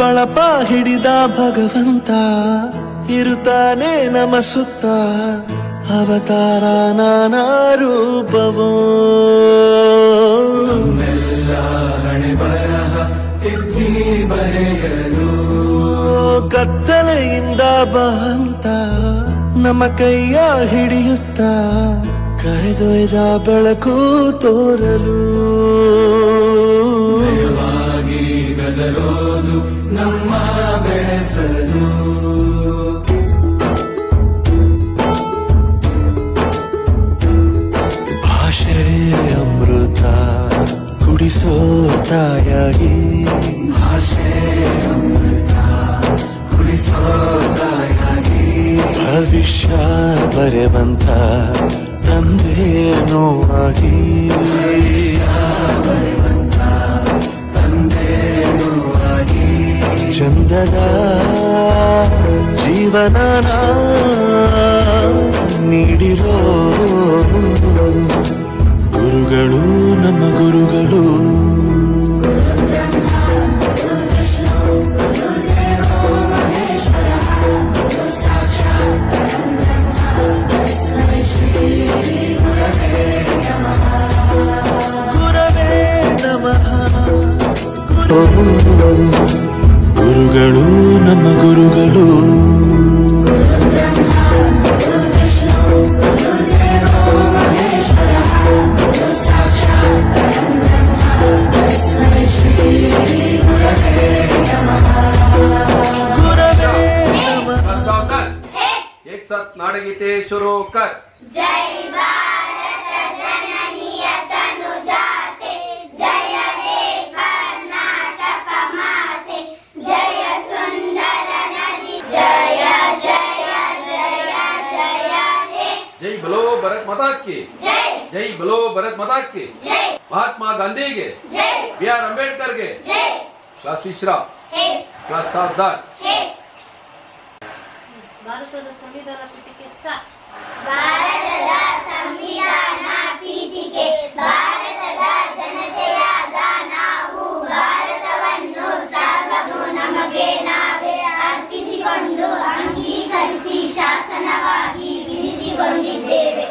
ಬಳಪ ಹಿಡಿದ ಭಗವಂತ ಇರುತ್ತಾನೆ ನಮ ಸುತ್ತ, ಅವತಾರ ನಾನಾ ರೂಪವೋ. ಹಣೆ ಬರಹ ತಿದ್ದಿ ಬರೆಯಲು ಕತ್ತಲೆಯಿಂದ ಬಹಂತ ನಮ್ಮ ಕೈಯ ಹಿಡಿಯುತ್ತ, ಕರೆದೊಯ್ದ ಬೆಳಕು ತೋರಲು. ಗದರೋದು ನಮ್ಮ ಬೆಳೆಸಲು. ಭಾಷೆ ಅಮೃತ ಕುಡಿಸೋ ತಾಯಾಗಿ, ಭಾಷೆ ಅಮೃತ ಕುಡಿಸೋ ತಾಯಾಗಿ, ಭವಿಷ್ಯ ಬರೆವಂತ ತಂದೆನೂ ಆಗಿ, ಚಂದದ ಜೀವನನ ನೀಡಿರೋ ಗುರುಗಳು ನಮ್ಮ ಗುರುಗಳು. ಗುರವೇ ನಮಃ, ಗುರುಗಳು ನಮ್ಮ ಗುರುಗಳು. एक साथ नाडगीते शुरू कर. जय भारत जननी तनुजाते, जय हे कर्नाटक माते, जय सुंदर नदी, जय जय जय जय हे. जय बोलो भारत माता की जय, जय बोलो भारत माता की जय, महात्मा गांधी के, जय, बी.आर. अंबेडकर के. जय क्लास तीसरा, हे, क्लास सावधान. हे. ಭಾರತದ ಸಂವಿಧಾನ ಪೀಠಿಕೆ ಸ್ಟಾರ್ಟ್. ಭಾರತದ ಸಂವಿಧಾನ ಪೀಠಿಕೆ. ಭಾರತದ ಜನತೆಯಾದ ನಾವು ಭಾರತವನ್ನು ಸರ್ವನು ನಮಗೆ ನಾವೇ ಅರ್ಪಿಸಿಕೊಂಡು ಅಂಗೀಕರಿಸಿ ಶಾಸನವಾಗಿ ವಿಧಿಸಿಕೊಂಡಿದ್ದೇವೆ.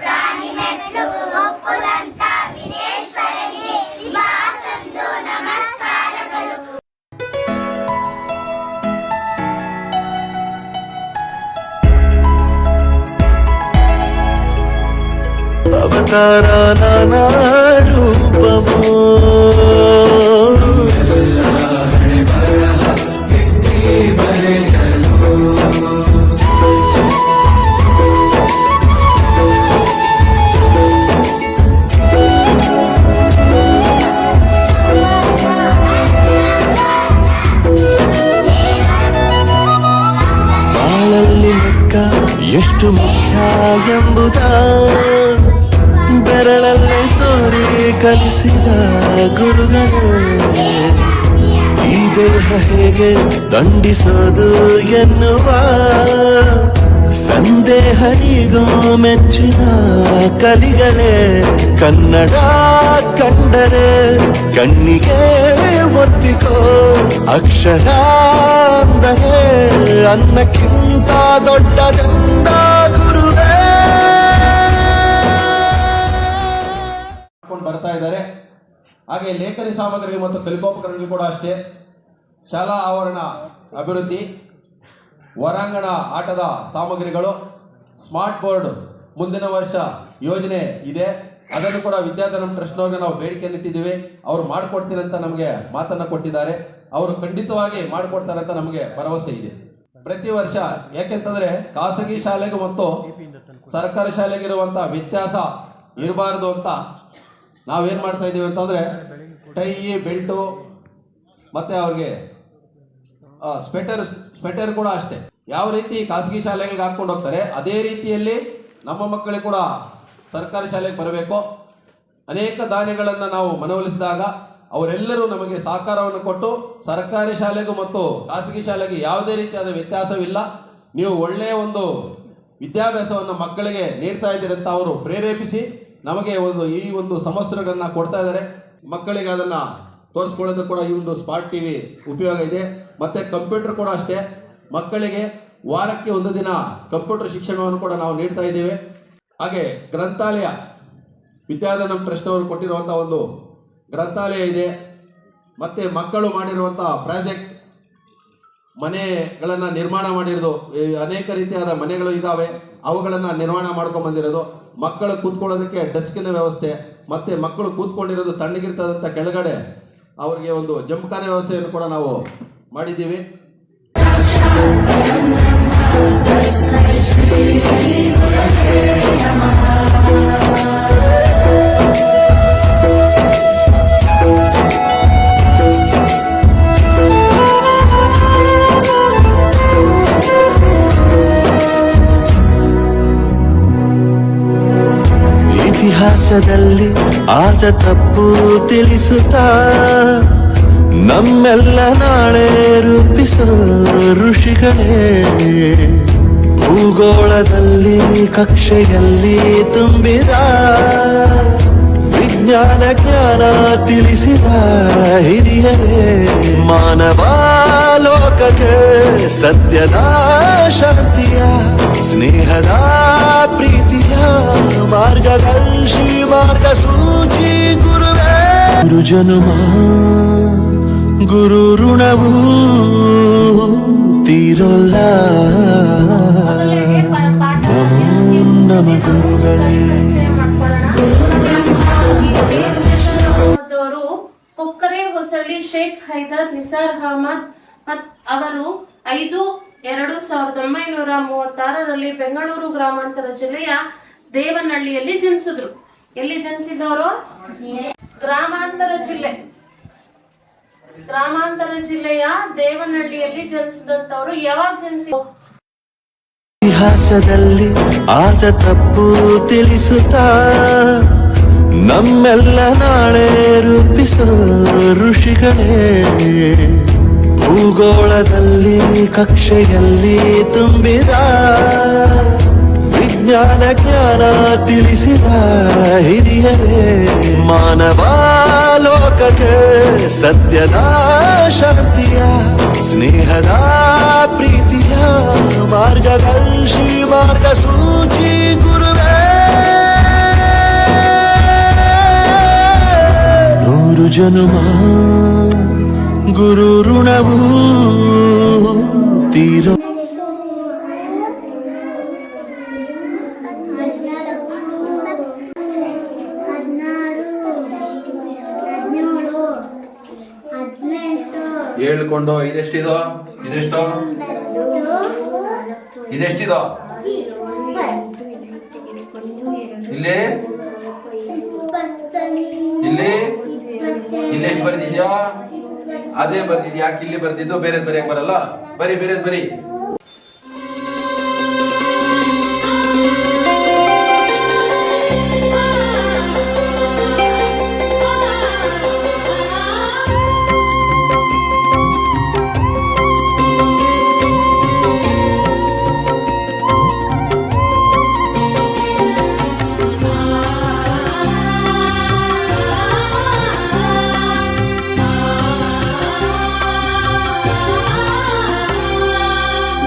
ಪ್ರಾಣಿ ಮೆಟ್ಲು ಒಪ್ಪುದಂತ ವಿನೇಶ್ವರನಿಗೆ ಮಾತೊಂದು ನಮಸ್ಕಾರಗಳು. ಅವತಾರ ನಾನಾ ರೂಪವೋ. ಹಣೆ ಬರಹ ತಿದ್ದಿ ಬರೆಯಲು ಬಾಳಲ್ಲಿ ಲೆಕ್ಕ ಎಷ್ಟು ಮುಖ್ಯ ಎಂಬುದ ಬೆರಳಲ್ಲೇ ತೋರಿ ಕಲಿಸಿದ ಗುರುಗಳು. ಈ ದೇಹ ಹೇಗೆ ದಂಡಿಸೋದು ಎನ್ನುವ ಸಂದೇಹನಿಗೂ ಮೆಚ್ಚಿನ ಕಲಿಗರೆ. ಕನ್ನಡ ಕಂಡರೆ ಕಣ್ಣಿಗೆ ಒತ್ತಿಕೋ, ಅಕ್ಷರ ಅಂದರೆ ಅನ್ನಕ್ಕಿಂತ ದೊಡ್ಡದೆಂದ ಗುರುವೇ. ಬರ್ತಾ ಇದ್ದಾರೆ. ಹಾಗೆ ಲೇಖನಿ ಸಾಮಗ್ರಿ ಮತ್ತು ಕಲಿಕೋಪಕರಣಗಳು ಕೂಡ ಅಷ್ಟೇ. ಶಾಲಾ ಆವರಣ ಅಭಿವೃದ್ಧಿ, ಹೊರಾಂಗಣ ಆಟದ ಸಾಮಗ್ರಿಗಳು, ಸ್ಮಾರ್ಟ್ ಬೋರ್ಡ್ ಮುಂದಿನ ವರ್ಷ ಯೋಜನೆ ಇದೆ. ಅದನ್ನು ಕೂಡ ವಿದ್ಯಾಧನ ಟ್ರಸ್ಟ್ನವ್ರಿಗೆ ನಾವು ಬೇಡಿಕೆಯನ್ನು ಇಟ್ಟಿದ್ದೀವಿ. ಅವರು ಮಾಡಿಕೊಡ್ತೀನಿ ಅಂತ ನಮಗೆ ಮಾತನ್ನು ಕೊಟ್ಟಿದ್ದಾರೆ. ಅವರು ಖಂಡಿತವಾಗಿ ಮಾಡಿಕೊಡ್ತಾರೆ ಅಂತ ನಮಗೆ ಭರವಸೆ ಇದೆ. ಪ್ರತಿ ವರ್ಷ ಯಾಕೆಂತಂದರೆ ಖಾಸಗಿ ಶಾಲೆಗೂ ಮತ್ತು ಸರ್ಕಾರಿ ಶಾಲೆಗಿರುವಂಥ ವ್ಯತ್ಯಾಸ ಇರಬಾರ್ದು ಅಂತ ನಾವೇನು ಮಾಡ್ತಾ ಇದ್ದೀವಿ ಅಂತಂದರೆ ಟೈ, ಬೆಲ್ಟು ಮತ್ತು ಅವ್ರಿಗೆ ಸ್ವೆಟರ್ ಕೂಡ ಅಷ್ಟೇ. ಯಾವ ರೀತಿ ಖಾಸಗಿ ಶಾಲೆಗಳಿಗೆ ಹಾಕ್ಕೊಂಡು ಹೋಗ್ತಾರೆ ಅದೇ ರೀತಿಯಲ್ಲಿ ನಮ್ಮ ಮಕ್ಕಳಿಗೆ ಕೂಡ ಸರ್ಕಾರಿ ಶಾಲೆಗೆ ಬರಬೇಕು. ಅನೇಕ ದಾನಿಗಳನ್ನು ನಾವು ಮನವೊಲಿಸಿದಾಗ ಅವರೆಲ್ಲರೂ ನಮಗೆ ಸಹಕಾರವನ್ನು ಕೊಟ್ಟು ಸರ್ಕಾರಿ ಶಾಲೆಗೂ ಮತ್ತು ಖಾಸಗಿ ಶಾಲೆಗೆ ಯಾವುದೇ ರೀತಿಯಾದ ವ್ಯತ್ಯಾಸವಿಲ್ಲ, ನೀವು ಒಳ್ಳೆಯ ಒಂದು ವಿದ್ಯಾಭ್ಯಾಸವನ್ನು ಮಕ್ಕಳಿಗೆ ನೀಡ್ತಾ ಇದ್ದೀರಿ ಅಂತ ಅವರು ಪ್ರೇರೇಪಿಸಿ ನಮಗೆ ಈ ಒಂದು ಸಮವಸ್ತ್ರಗಳನ್ನು ಕೊಡ್ತಾ ಇದ್ದಾರೆ. ಮಕ್ಕಳಿಗೆ ಅದನ್ನು ತೋರಿಸ್ಕೊಳ್ಳೋದು ಕೂಡ ಈ ಒಂದು ಸ್ಮಾರ್ಟ್ ಟಿವಿ ಉಪಯೋಗ ಇದೆ. ಮತ್ತು ಕಂಪ್ಯೂಟರ್ ಕೂಡ ಅಷ್ಟೇ, ಮಕ್ಕಳಿಗೆ ವಾರಕ್ಕೆ ಒಂದು ದಿನ ಕಂಪ್ಯೂಟರ್ ಶಿಕ್ಷಣವನ್ನು ಕೂಡ ನಾವು ನೀಡ್ತಾ ಇದ್ದೇವೆ. ಹಾಗೆ ಗ್ರಂಥಾಲಯ, ವಿದ್ಯಾಧನಂ ಟ್ರಸ್ಟ್ ಅವರು ಕೊಟ್ಟಿರುವಂಥ ಒಂದು ಗ್ರಂಥಾಲಯ ಇದೆ. ಮತ್ತು ಮಕ್ಕಳು ಮಾಡಿರುವಂಥ ಪ್ರಾಜೆಕ್ಟ್ ಮನೆಗಳನ್ನು ನಿರ್ಮಾಣ ಮಾಡಿರೋದು, ಅನೇಕ ರೀತಿಯಾದ ಮನೆಗಳು ಇದ್ದಾವೆ, ಅವುಗಳನ್ನು ನಿರ್ಮಾಣ ಮಾಡ್ಕೊಂಡು ಬಂದಿರೋದು. ಮಕ್ಕಳು ಕೂತ್ಕೊಳ್ಳೋದಕ್ಕೆ ಡೆಸ್ಕಿನ ವ್ಯವಸ್ಥೆ, ಮತ್ತು ಮಕ್ಕಳು ಕೂತ್ಕೊಂಡಿರೋದು ತಣ್ಣಗಿರ್ತದಂಥ ಕೆಳಗಡೆ ಅವರಿಗೆ ಒಂದು ಜಂಪ್ಖಾನೆ ವ್ಯವಸ್ಥೆಯನ್ನು ಕೂಡ ನಾವು ಮಾಡಿದ್ದೀವಿ. ಇತಿಹಾಸದಲ್ಲಿ ಆದ ತಪ್ಪು ತಿಳಿಸುತ್ತಾ ನಮ್ಮೆಲ್ಲ ನಾಳೆ ರೂಪಿಸೋ ಋಷಿಗಳೇ, ಭೂಗೋಳದಲ್ಲಿ ಕಕ್ಷೆಯಲ್ಲಿ ತುಂಬಿದ ವಿಜ್ಞಾನ ಜ್ಞಾನ ತಿಳಿಸಿದ ಹಿರಿಯರೇ, ಮಾನವ ಲೋಕಕ್ಕೆ ಸತ್ಯದ ಶಾಂತಿಯ ಸ್ನೇಹದ ಪ್ರೀತಿಯ ಮಾರ್ಗದರ್ಶಿ ಮಾರ್ಗಸೂಚಿ ಗುರುವೇ. ಗುರುಜನುಮ ಗುರು ಋಣವು ತೀರೋಲ್ಲ, ನಮೋ ನಮ ಗುರುಗಳೇ. ಕೊಕ್ಕರೆ ಹೊಸಳ್ಳಿ ಶೇಖ್ ಹೈದರ್ ನಿಸಾರ್ ಅಹಮದ್ ಅವರು 5/2/1936 ಬೆಂಗಳೂರು ಗ್ರಾಮಾಂತರ ಜಿಲ್ಲೆಯ ದೇವನಹಳ್ಳಿಯಲ್ಲಿ ಜನಿಸಿದ್ರು. ಎಲ್ಲಿ ಜನಿಸಿದವರು? ಗ್ರಾಮಾಂತರ ಜಿಲ್ಲೆಯ ದೇವನಹಳ್ಳಿಯಲ್ಲಿ ಜನಿಸಿದಂತವರು. ಯಾವಾಗ ಜನಿಸಿದ್ರು? ಇತಿಹಾಸದಲ್ಲಿ ಆದ ತಪ್ಪು ತಿಳಿಸುತ್ತಾ ನಮ್ಮೆಲ್ಲ ನಾಳೆ ರೂಪಿಸೋ ಋಷಿಗಳೇ, ಭೂಗೋಳದಲ್ಲಿ ಕಕ್ಷೆಯಲ್ಲಿ ತುಂಬಿದ ವಿಜ್ಞಾನ ಜ್ಞಾನ ತಿಳಿಸಿದ ಹಿರಿಯರೇ, ಮಾನವ ಲೋಕಕ್ಕೆ ಸತ್ಯದ ಶಾಂತಿಯ ಸ್ನೇಹದ ಪ್ರೀತಿಯ ಮಾರ್ಗದರ್ಶಿ ಮಾರ್ಗಸೂಚಿ ಗುರುವೇ. ನೂರು ಜನುಮ ಗುರು ಋಣವು ತೀರೋ. ಹೇಳ್ಕೊಂಡು ಇದೆಷ್ಟಿದೋ, ಇದೆಷ್ಟು, ಇದೆಷ್ಟಿದೋ, ಇಲ್ಲಿ ಇಲ್ಲಿ ಇಲ್ಲೆಷ್ಟು ಬರ್ದಿದ್ಯಾ? ಅದೇ ಬರ್ದಿದ್ಯಾ? ಯಾಕೆ ಇಲ್ಲಿ ಬರ್ದಿದ್ದು? ಬೇರೆದ್ ಬರೆಯಕ್ ಬರಲ್ಲ? ಬರಿ, ಬೇರೆದ್ ಬರಿ.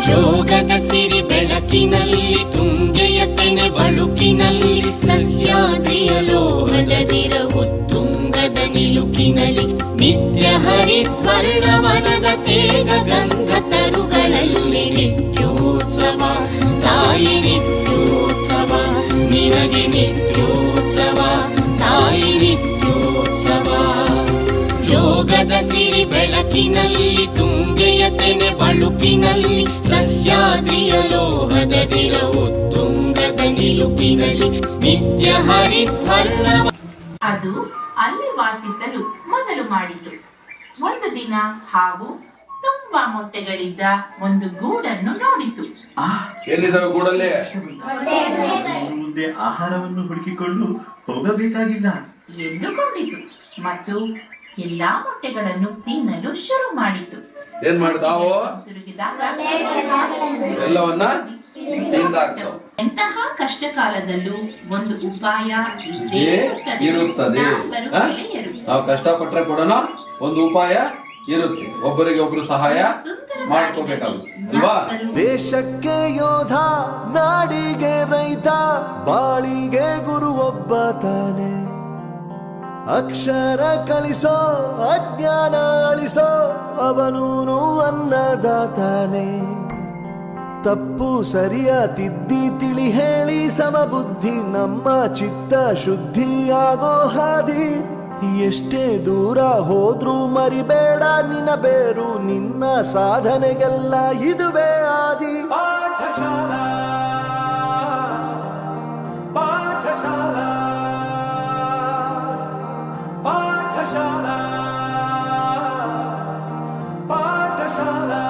ಜೋಗದ ಸಿರಿ ಬೆಳಕಿನಲ್ಲಿ ತುಂಗೆಯ ತೆನೆ ಬಳುಕಿನಲ್ಲಿ ಸಹ್ಯಾದ್ರಿಯ ಲೋಹದದಿರ ಉತ್ತುಂಗದ ನಿಲುಕಿನಲ್ಲಿ ನಿತ್ಯ ಹರಿದ್ವರ್ಣವನದ ತೇಗ ಗಂಧ ತರುಗಳಲ್ಲಿ ನಿತ್ಯೋತ್ಸವ ತಾಯಿ ನಿತ್ಯೋತ್ಸವ, ನಿನಗೆ ನಿತ್ಯೋತ್ಸವ ತಾಯಿ ನಿತ್ಯೋತ್ಸವ. ಜೋಗದ ಸಿರಿ ಬೆಳಕಿನಲ್ಲಿ ತುಂಗೆಯ ತೆನೆ ಬಳುಕಿನಲ್ಲಿ ಸಹ್ಯಾದ್ರಿಯ ಲೋಹದದಿರ ಉತ್ತುಂಗದ ನಿಲುಕಿನಲ್ಲಿ ನಿತ್ಯ ಹರಿದ್ವರ್ಣವ. ಅದು ಅಲ್ಲಿ ವಾಸಿಸಲು ಮೊದಲು ಮಾಡಿತು. ಒಂದು ದಿನ ಹಾವು ತುಂಬಾ ಮೊಟ್ಟೆಗಳಿದ್ದ ಒಂದು ಗೂಡನ್ನು ನೋಡಿತು. ಎಲ್ಲಿದ್ದಾವೆ ಗೂಡಲ್ಲಿ? ಮುಂದೆ ಆಹಾರವನ್ನು ಹುಡುಕಿಕೊಂಡು ಹೋಗಬೇಕಾಗಿಲ್ಲ ಎಂದುಕೊಂಡಿತು ಮತ್ತು ಎಲ್ಲಾ ಮೊಟ್ಟೆಗಳನ್ನು ತಿನ್ನಲು ಶುರು ಮಾಡಿತು. ಏನ್ ಮಾಡ್ತಾವು? ತಿರುಗಿದಾಗ ಎಲ್ಲವನ್ನ ತಿಂದಾಕ್ತಾವ. ಎಂತಹ ಕಷ್ಟ ಕಾಲದಲ್ಲೂ ಒಂದು ಉಪಾಯ ಇದ್ದೇ ಇರುತ್ತದೆ. ನಾಲ್ವರು ಗೆಳೆಯರು ನಾವು ಕಷ್ಟಪಟ್ರೆ ಕೂಡ ಒಂದು ಉಪಾಯ ಇರುತ್ತೆ, ಒಬ್ಬರಿಗೆ ಒಬ್ರು ಸಹಾಯ ಮಾಡ್ಕೋಬೇಕಾಗುತ್ತೆ ಅಲ್ವಾ? ದೇಶಕ್ಕೆ ಯೋಧ, ನಾಡಿಗೆ ರೈತ, ಬಾಳಿಗೆ ಗುರು ಒಬ್ಬ ತಾನೆ. ಅಕ್ಷರ ಕಲಿಸೋ, ಅಜ್ಞಾನ ಅಳಿಸೋ, ಅವನೂನು ಅನ್ನದಾತಾನೆ. ತಪ್ಪು ಸರಿಯ ತಿದ್ದಿ ತಿಳಿ ಹೇಳಿ ಸಮಬುದ್ಧಿ, ನಮ್ಮ ಚಿತ್ತ ಶುದ್ಧಿಯಾಗೋ ಹಾದಿ. ಎಷ್ಟೇ ದೂರ ಹೋದ್ರೂ ಮರಿಬೇಡ ನಿನ್ನ ಬೇರು, ನಿನ್ನ ಸಾಧನೆಗೆಲ್ಲ ಇದುವೇ ಆದಿ. ಪಾಠಶಾಲಾ ಪಾಠಶಾಲಾ ಪಾಠಶಾಲಾ ಪಾಠಶಾಲಾ